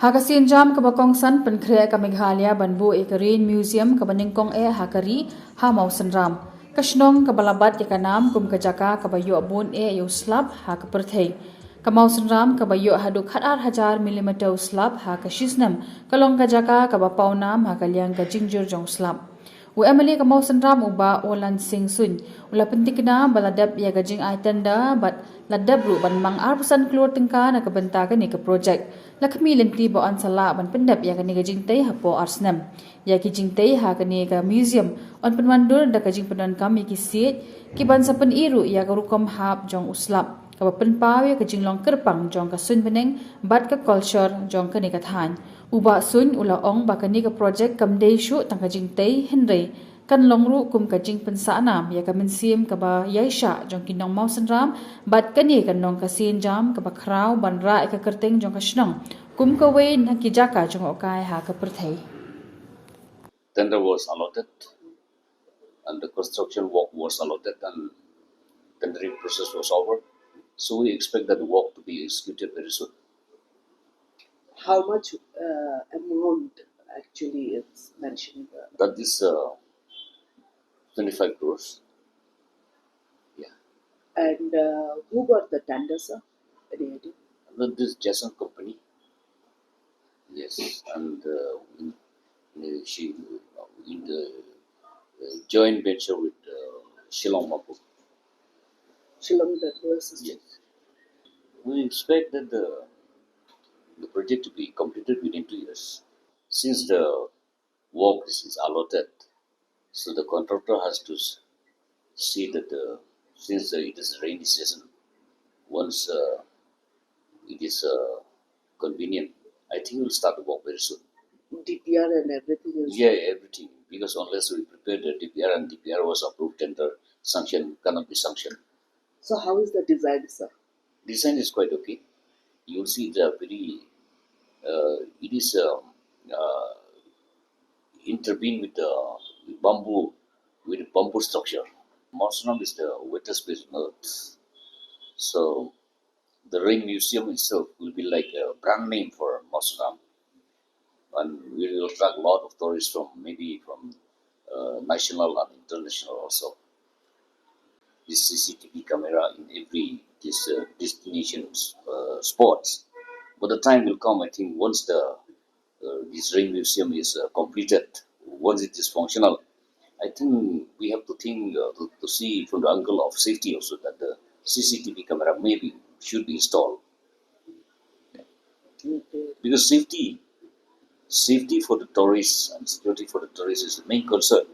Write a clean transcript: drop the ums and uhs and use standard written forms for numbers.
Hakasin jam kabakong san penkrea ka Meghalaya banbu ekarin museum ka Nyngkong hakari ha Mawsynram. Kasnong kabalabat ya kanam kum kajaka kabayo abun uslab ha kaperthei. Ka Mawsynram kabayo haduk hajar milimeter uslab ha kashisnam kalong kajaka kabapawnam ha kalyang ka jingjur jong uslab. UMLA ka Mawsynram uba olan sing sun ula pentikna baladap ya gajing aitanda bat ladab ru ban mang arpusan keluar tengka na kabenta ka ni ka project lakmi lenti bo an sala ban pendap ya ka ni gajing tei hapo arsnam ya ki jing tei ha ka ni ka museum on penmandur da gajing penan kami ki sit ki ban sa pen iru ya ka rukom hap jong uslap ka penpaw ya ka jinglong kerpang jong ka sun beneng bat ka culture jong ka ni ka than uba sun ula ong ba ka ni ka project kam dei shu tang ka jing tei henry kan longru kum ka jing pensanam ya ka mensim ka ba yaisha jong kinong Mawsynram bat ka ni kan nong ka sin jam ka ba kraw ban ra ka kerteng jong ka shnong kum ka we na ki jaka jong okai ha ka perthei. Tender was allotted and the construction work was allotted and tendering process was over. So we expect that the work to be executed very soon. How much amount actually is mentioned? That is 25 crores. Yeah. And who got the tender, sir? Any idea? And this Jason company. Yes, and she in the joint venture with Shillong Mapu. Shillong that was. Yes. We expect that the project to be completed within 2 years. Since the work is allotted, so the contractor has to see that since it is rainy season, once it is convenient, I think we'll start the work very soon. DPR and everything is. Yeah, everything. Because unless we prepare the DPR and DPR was approved, tender sanction cannot be sanctioned. So how is the design, sir? Design is quite okay. You'll see the very. It is intervened with bamboo structure. Mawsynram is the wettest place on earth. So the Rain Museum itself will be like a brand name for Mawsynram. And we will attract a lot of tourists from national and international also. This CCTV camera in every destination spots. But the time will come, I think, once this Rain Museum is completed, once it is functional, I think we have to think to see from the angle of safety also that the CCTV camera should be installed. Okay. Because safety for the tourists and security for the tourists is the main concern.